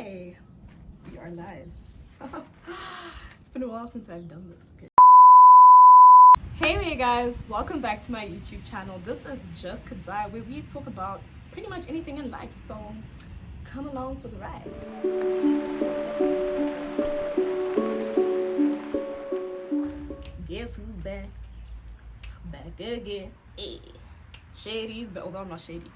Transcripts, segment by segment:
Hi, we are live. It's been a while since I've done this. Okay. Hey there guys, welcome back to my YouTube channel. This is Just Kadzai, where we talk about pretty much anything in life, so come along for the ride. Guess who's back? Back again. Hey. Shady's back, although I'm not shady.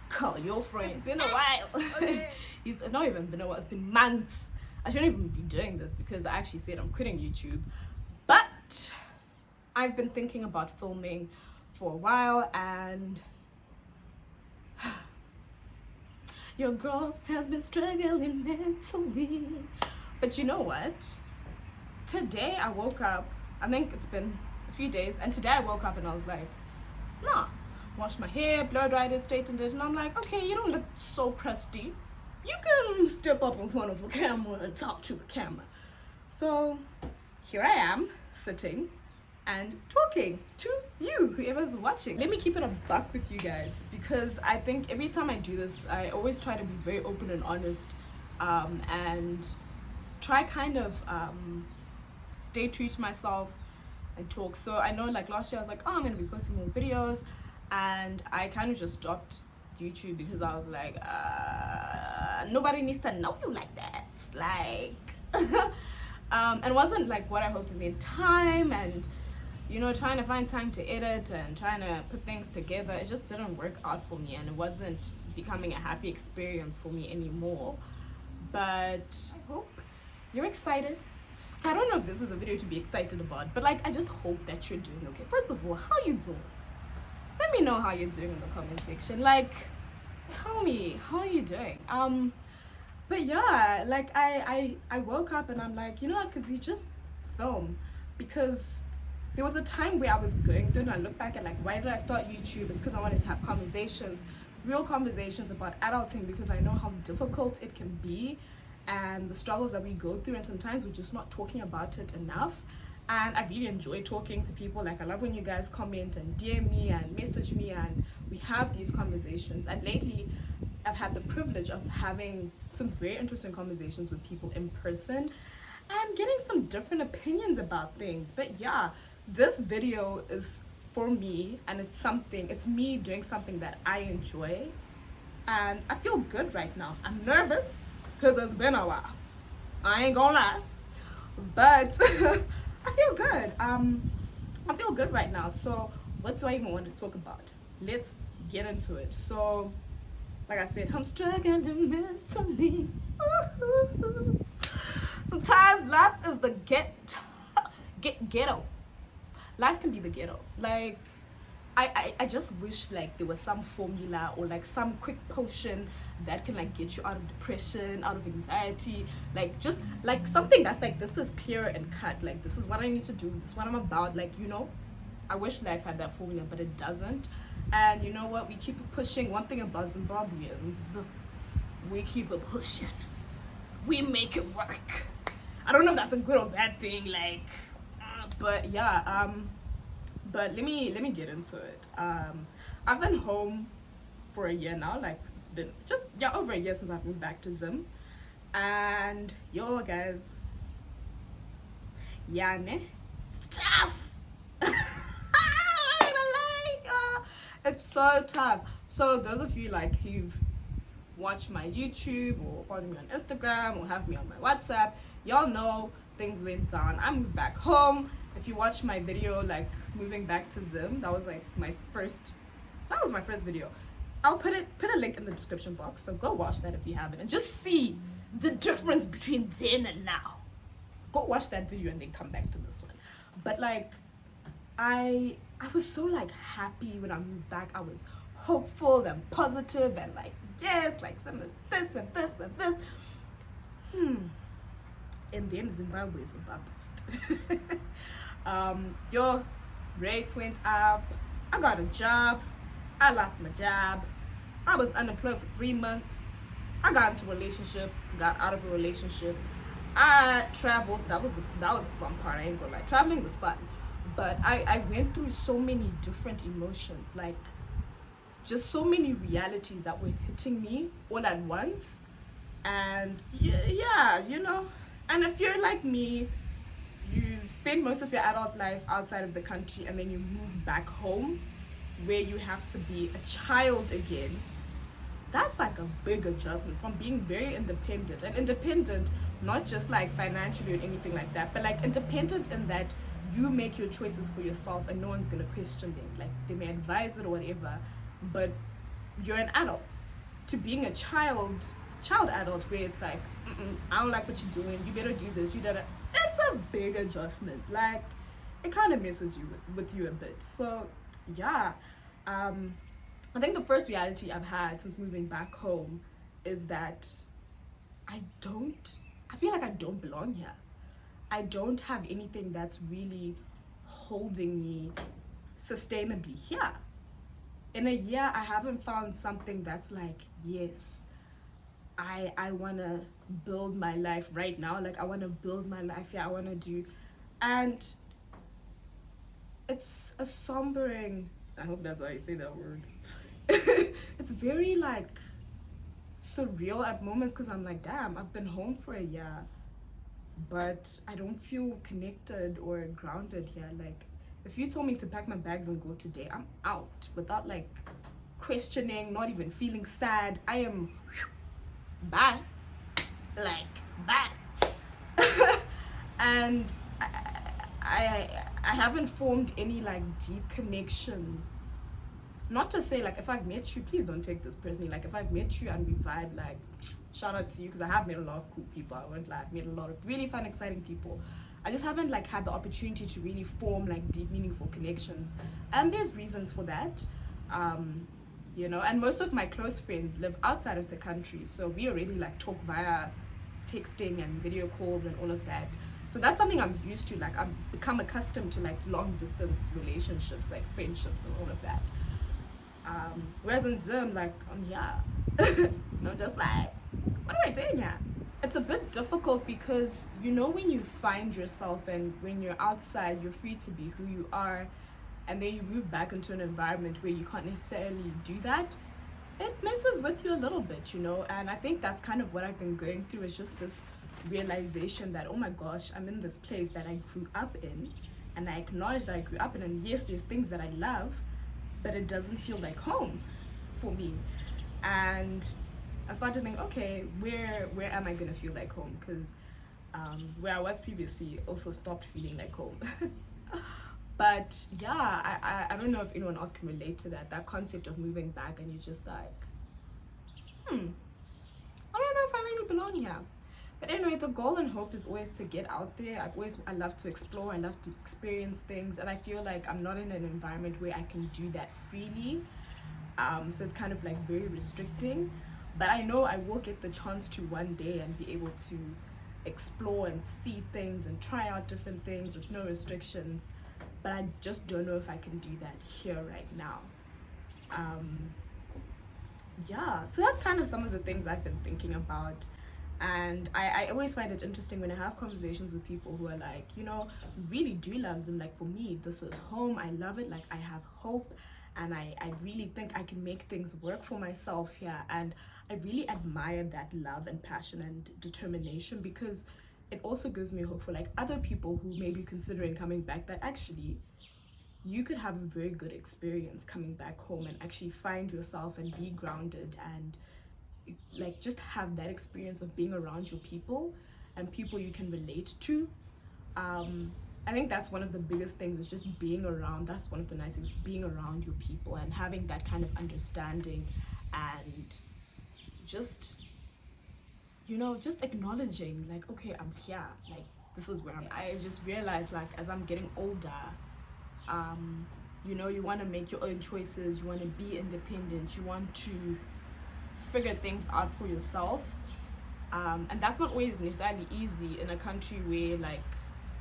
Call your friend. It's been a while. Okay. It's not even been a while, it's been months. I shouldn't even be doing this because I actually said I'm quitting YouTube. But I've been thinking about filming for a while, and your girl has been struggling mentally. But you know what? Today I woke up, I think it's been a few days, and today I woke up and I was like, nah, washed my hair, blow dried it, straightened it, and I'm like, okay, you don't look so crusty. You can step up in front of a camera and talk to the camera. So here I am, sitting and talking to you, whoever's watching. Let me keep it a buck with you guys, because I think every time I do this, I always try to be very open and honest, and try kind of stay true to myself and talk. So I know, like last year I was like, oh, I'm gonna be posting more videos, and I kind of just stopped YouTube because I was like, nobody needs to know you like that, like and it wasn't like what I hoped in the time, and you know, trying to find time to edit and trying to put things together, it just didn't work out for me, and it wasn't becoming a happy experience for me anymore. But I hope you're excited. I don't know if this is a video to be excited about, but like, I just hope that you're doing okay. First of all, how you doing? Let me know how you're doing in the comment section. Like, tell me, how are you doing? But yeah, like I woke up and I'm like, you know what, because you just film. Because there was a time where I was going through, and I look back at like, why did I start YouTube? It's because I wanted to have conversations, real conversations about adulting, because I know how difficult it can be and the struggles that we go through, and sometimes we're just not talking about it enough. And I really enjoy talking to people. Like, I love when you guys comment and DM me and message me, and we have these conversations. And lately I've had the privilege of having some very interesting conversations with people in person and getting some different opinions about things. But yeah, this video is for me, and it's me doing something that I enjoy, and I feel good right now. I'm nervous because it's been a while, I ain't gonna lie, but I feel good. I feel good right now. So what do I even want to talk about? Let's get into it. So like I said, I'm struggling mentally. Sometimes life is the ghetto. Life can be the ghetto. Like, I just wish like there was some formula or like some quick potion that can like get you out of depression, out of anxiety, like just like something that's like, this is clear and cut, like this is what I need to do, this is what I'm about, like, you know. I wish life had that formula, but it doesn't. And you know what, we keep it pushing. One thing about Zimbabweans, we keep it pushing, we make it work. I don't know if that's a good or bad thing, like, but yeah, but let me get into it. I've been home for a year now. Like, it's been just, yeah, over a year since I've moved back to Zim. And yo guys, yeah, ne, it's tough. I'm not gonna lie, it's so tough. So those of you like who've watched my YouTube or follow me on Instagram or have me on my WhatsApp, y'all know things went down. I moved back home. If you watch my video like moving back to Zim, that was like my first video. I'll put a link in the description box, so go watch that if you haven't, and just see the difference between then and now. Go watch that video and then come back to this one. But like, I was so like happy when I moved back. I was hopeful and positive and like, yes, like some of this and this and this. And then Zimbabwe. Your rates went up. I got a job. I lost my job. I was unemployed for 3 months. I got into a relationship, got out of a relationship. I traveled. That was a fun part, I ain't gonna lie. Traveling was fun, but I went through so many different emotions, like just so many realities that were hitting me all at once. And yeah, and if you're like me, you spend most of your adult life outside of the country and then you move back home where you have to be a child again. That's like a big adjustment from being very independent, and independent not just like financially or anything like that, but like independent in that you make your choices for yourself and no one's gonna question them. Like they may advise it or whatever, but you're an adult. To being a child adult where it's like, I don't like what you're doing, you better do this, you gotta, it's a big adjustment. Like it kind of messes you with you a bit. So yeah, um I think the first reality I've had since moving back home is that I don't, I feel like I don't belong here. I don't have anything that's really holding me sustainably here. In a year, I haven't found something that's like, yes, I want to build my life right now. Like, I want to build my life here. I want to do, and it's a sombering, I hope that's how you say that word. It's very like surreal at moments because I'm like, damn, I've been home for a year, but I don't feel connected or grounded here. Like, if you told me to pack my bags and go today, I'm out without like questioning, not even feeling sad. I am bye, like bye. And I haven't formed any like deep connections. Not to say like if I've met you, please don't take this personally. Like if I've met you and we vibe, like shout out to you because I have met a lot of cool people. I won't lie, I've met a lot of really fun, exciting people. I just haven't like had the opportunity to really form like deep, meaningful connections, and there's reasons for that. And most of my close friends live outside of the country, so we already like talk via texting and video calls and all of that. So that's something I'm used to. Like I've become accustomed to like long distance relationships, like friendships and all of that. Whereas in Zim, like, just like, what am I doing here? It's a bit difficult because, when you find yourself and when you're outside, you're free to be who you are, and then you move back into an environment where you can't necessarily do that, it messes with you a little bit, and I think that's kind of what I've been going through, is just this realization that, oh my gosh, I'm in this place that I grew up in, and I acknowledge that I grew up in, and yes, there's things that I love, but it doesn't feel like home for me. And I started to think, okay, where am I gonna feel like home? Because where I was previously also stopped feeling like home. But yeah, I don't know if anyone else can relate to that concept of moving back and you're just like, I don't know if I really belong here. But anyway, the goal and hope is always to get out there. I love to explore, I love to experience things, and I feel like I'm not in an environment where I can do that freely. So it's kind of like very restricting. But I know I will get the chance to one day and be able to explore and see things and try out different things with no restrictions. But I just don't know if I can do that here right now. So that's kind of some of the things I've been thinking about. And I always find it interesting when I have conversations with people who are like, really do love Zim. Like for me, this is home. I love it. Like I have hope, and I really think I can make things work for myself here. And I really admire that love and passion and determination, because it also gives me hope for like other people who may be considering coming back, that actually you could have a very good experience coming back home and actually find yourself and be grounded and like just have that experience of being around your people and people you can relate to. I think that's one of the biggest things, is just being around. That's one of the nice things, being around your people and having that kind of understanding, and just just acknowledging like, okay, I'm here, like this is where I just realized, like, as I'm getting older, you want to make your own choices, you want to be independent, you want to figure things out for yourself, and that's not always necessarily easy in a country where like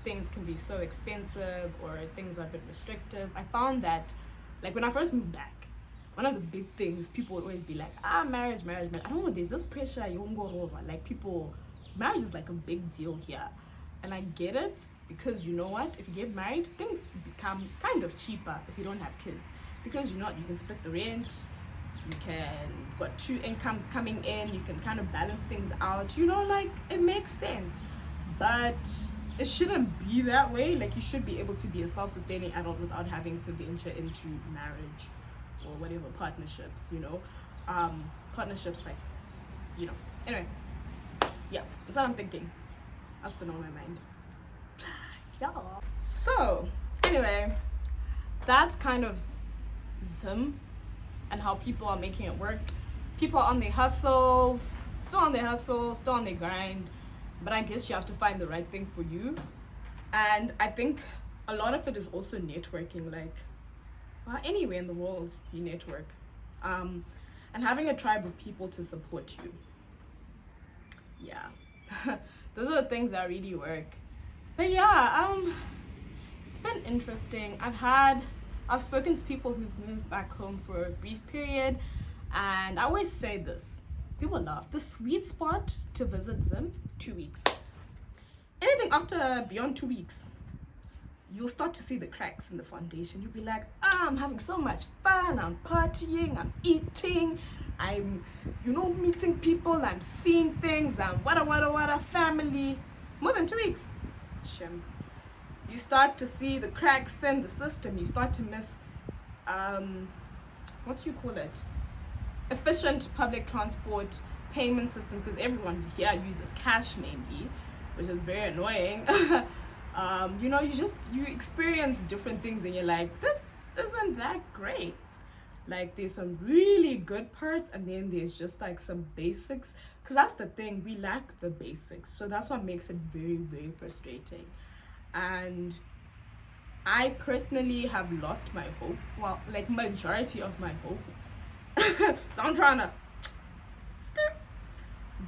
things can be so expensive or things are a bit restrictive. I found that like when I first moved back, one of the big things people would always be like, marriage. I don't know, there's this pressure you won't go over. Like people, marriage is like a big deal here. And I get it, because you know what? If you get married, things become kind of cheaper if you don't have kids. Because you can split the rent, you've got two incomes coming in, you can kind of balance things out, you know, like it makes sense. But it shouldn't be that way. Like you should be able to be a self-sustaining adult without having to venture into marriage or whatever partnerships, you know. Partnerships, like, you know. Anyway, yeah, that's what I'm thinking. That's been on my mind. Yeah. So anyway, that's kind of Zim and how people are making it work. People are on their hustles, still on their hustles, still on their grind, but I guess you have to find the right thing for you. And I think a lot of it is also networking. Like, well, anywhere in the world you network, and having a tribe of people to support you. Yeah. Those are the things that really work. But yeah, it's been interesting. I've spoken to people who've moved back home for a brief period, and I always say this. People laugh. The sweet spot to visit Zim, 2 weeks. Anything after beyond 2 weeks, you'll start to see the cracks in the foundation. You'll be like, I'm having so much fun, I'm partying, I'm eating, I'm, you know, meeting people, I'm seeing things, I'm wada family. More than 2 weeks. Shim. You start to see the cracks in the system. You start to miss, what do you call it? Efficient public transport payment system, because everyone here uses cash mainly, which is very annoying. You know, you experience different things and you're like, this isn't that great. Like there's some really good parts and then there's just like some basics, because that's the thing, we lack the basics. So that's what makes it very, very frustrating. And I personally have lost my hope, well, like majority of my hope. So I'm trying to skirt.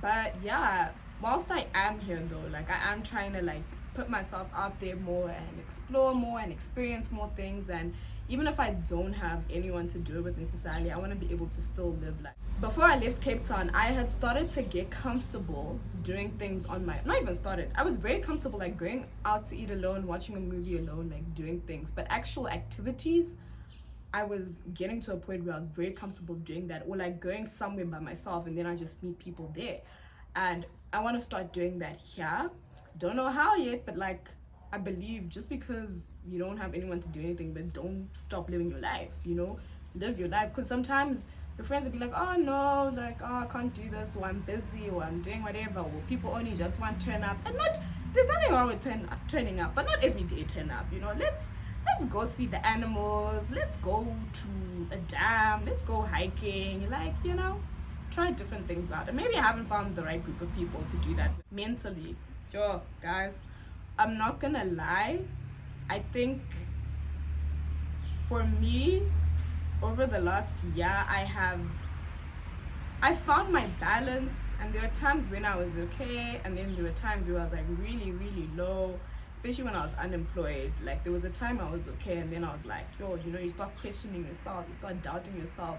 But yeah, whilst I am here though, like I am trying to like put myself out there more and explore more and experience more things. And even if I don't have anyone to do it with necessarily, I want to be able to still live life. Before I left Cape Town, I had started to get comfortable doing things on my, not even started, I was very comfortable like going out to eat alone, watching a movie alone, like doing things. But actual activities, I was getting to a point where I was very comfortable doing that, or like going somewhere by myself and then I just meet people there. And I want to start doing that here. Don't know how yet, but like I believe just because you don't have anyone to do anything, but don't stop living your life, you know, live your life. Because sometimes your friends will be like, oh no, like, oh, I can't do this, or I'm busy, or I'm doing whatever, or people only just want to turn up. And not, there's nothing wrong with turning up, but not every day turn up, you know. Let's go see the animals, let's go to a dam, let's go hiking, like, you know, try different things out. And maybe I haven't found the right group of people to do that mentally. Yo, guys, I'm not gonna lie, I think for me, over the last year, I found my balance, and there were times when I was okay, and then there were times where I was like really, really low, especially when I was unemployed. Like there was a time I was okay, and then I was like, yo, you know, you start questioning yourself, you start doubting yourself.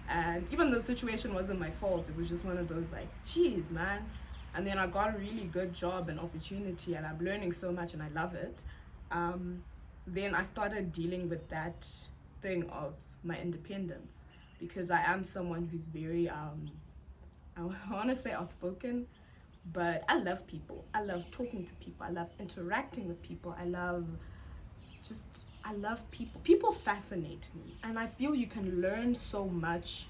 And even though the situation wasn't my fault, it was just one of those like, geez, man. And then I got a really good job and opportunity, and I'm learning so much and I love it. Then I started dealing with that thing of my independence, because I am someone who's very, I want to say outspoken, but I love people. I love talking to people. I love interacting with people. I love people. People fascinate me, and I feel you can learn so much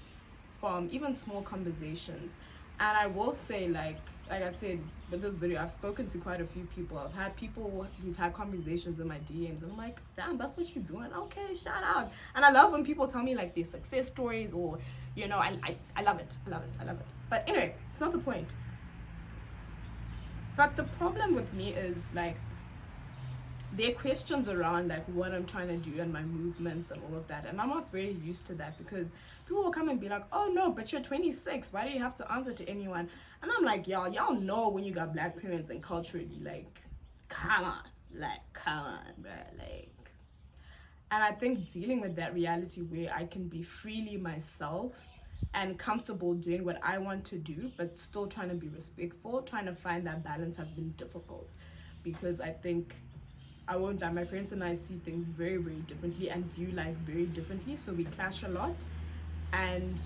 from even small conversations. And I will say, like I said with this video, I've spoken to quite a few people. I've had people, we've had conversations in my DMs, and I'm like, damn, that's what you're doing? Okay, shout out. And I love when people tell me like their success stories, or, you know, I love it. I love it. But anyway, it's not the point. But the problem with me is like, there are questions around like what I'm trying to do and my movements and all of that, and I'm not very used to that, because people will come and be like, oh no, but you're 26, why do you have to answer to anyone? And I'm like, y'all know when you got black parents and culturally, like, come on, bro, like. And I think dealing with that reality where I can be freely myself and comfortable doing what I want to do, but still trying to be respectful, trying to find that balance has been difficult, because I think, I won't lie, my parents and I see things very, very differently and view life very differently, so we clash a lot. And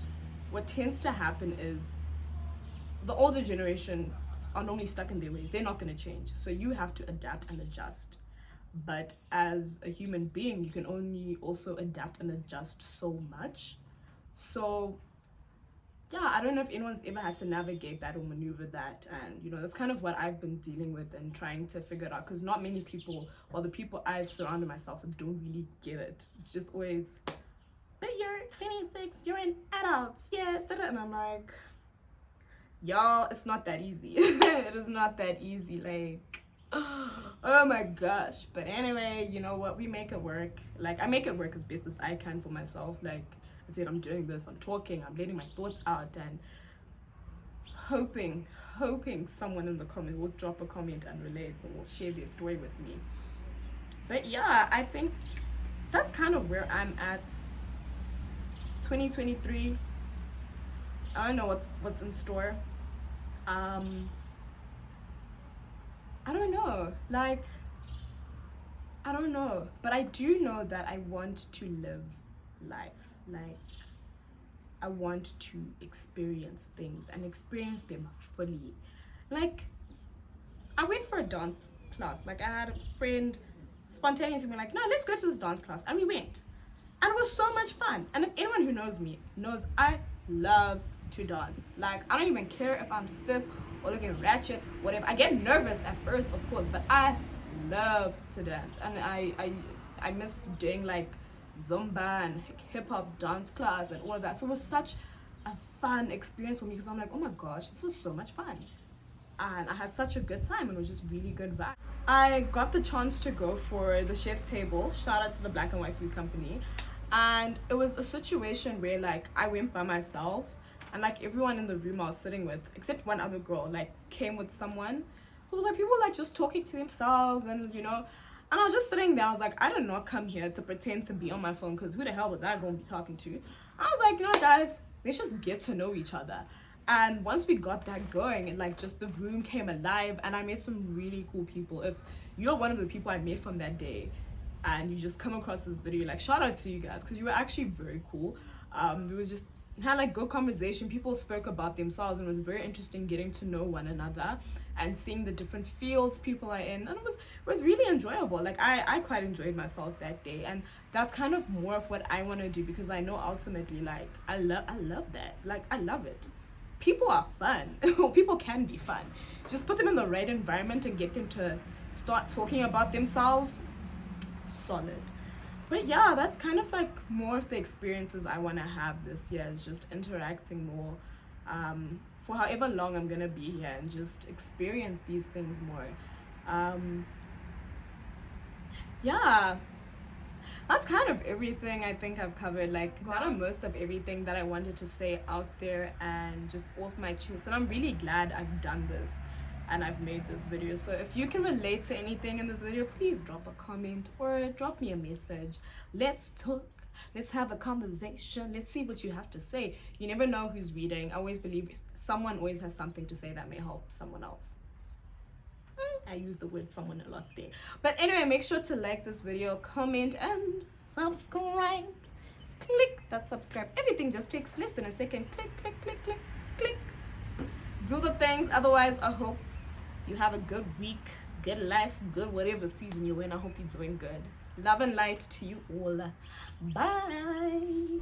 what tends to happen is the older generation are normally stuck in their ways. They're not going to change. So you have to adapt and adjust. But as a human being, you can only also adapt and adjust so much. So yeah, I don't know if anyone's ever had to navigate that or maneuver that. And, you know, that's kind of what I've been dealing with and trying to figure it out. Because not many people, well, the people I've surrounded myself with don't really get it. It's just always, but you're 26, you're an adult, yeah. And I'm like, y'all, it's not that easy. It is not that easy. Like, oh my gosh. But anyway, you know what? We make it work. Like, I make it work as best as I can for myself. Like I said, I'm doing this, I'm talking, I'm letting my thoughts out, and hoping someone in the comment will drop a comment and relate and will share their story with me. But yeah, I think that's kind of where I'm at. 2023, I don't know what's in store. I don't know, like, I don't know, but I do know that I want to live life. Like, I want to experience things and experience them fully. Like, I went for a dance class. Like, I had a friend spontaneously be like, no, let's go to this dance class, and we went, and it was so much fun. And if anyone who knows me knows I love to dance. Like, I don't even care if I'm stiff or looking ratchet, whatever. I get nervous at first, of course, but I love to dance. And I miss doing like Zumba and hip-hop dance class and all of that. So it was such a fun experience for me, because I'm like, oh my gosh, this is so much fun. And I had such a good time, and it was just really good vibe. I got the chance to go for the chef's table. Shout out to the Black and White Food Company. And it was a situation where, like, I went by myself, and like everyone in the room I was sitting with, except one other girl, like came with someone. So it was like people like just talking to themselves, and you know, and I was just sitting there. I was like, I did not come here to pretend to be on my phone, because who the hell was I going to be talking to? I was like, you know, guys, let's just get to know each other. And once we got that going, and like just the room came alive, and I met some really cool people. If you're one of the people I met from that day and you just come across this video, like, shout out to you guys, because you were actually very cool. It was just had like good conversation. People spoke about themselves, and it was very interesting getting to know one another and seeing the different fields people are in, and it was really enjoyable. Like, I quite enjoyed myself that day, and that's kind of more of what I want to do, because I know ultimately, like, I love that. Like, I love it. People are fun. People can be fun. Just put them in the right environment and get them to start talking about themselves. Solid. But yeah, that's kind of like more of the experiences I want to have this year, is just interacting more for however long I'm gonna be here, and just experience these things more. Yeah, that's kind of everything I think I've covered. Like, got most of everything that I wanted to say out there and just off my chest, and I'm really glad I've done this and I've made this video. So if you can relate to anything in this video, please drop a comment or drop me a message. Let's talk, let's have a conversation, let's see what you have to say. You never know who's reading. I always believe someone always has something to say that may help someone else. I use the word someone a lot there. But anyway, make sure to like this video, comment, and subscribe. Click that subscribe. Everything just takes less than a second. Click, click, click, click, click. Do the things. Otherwise, I hope you have a good week, good life, good whatever season you're in. I hope you're doing good. Love and light to you all. Bye.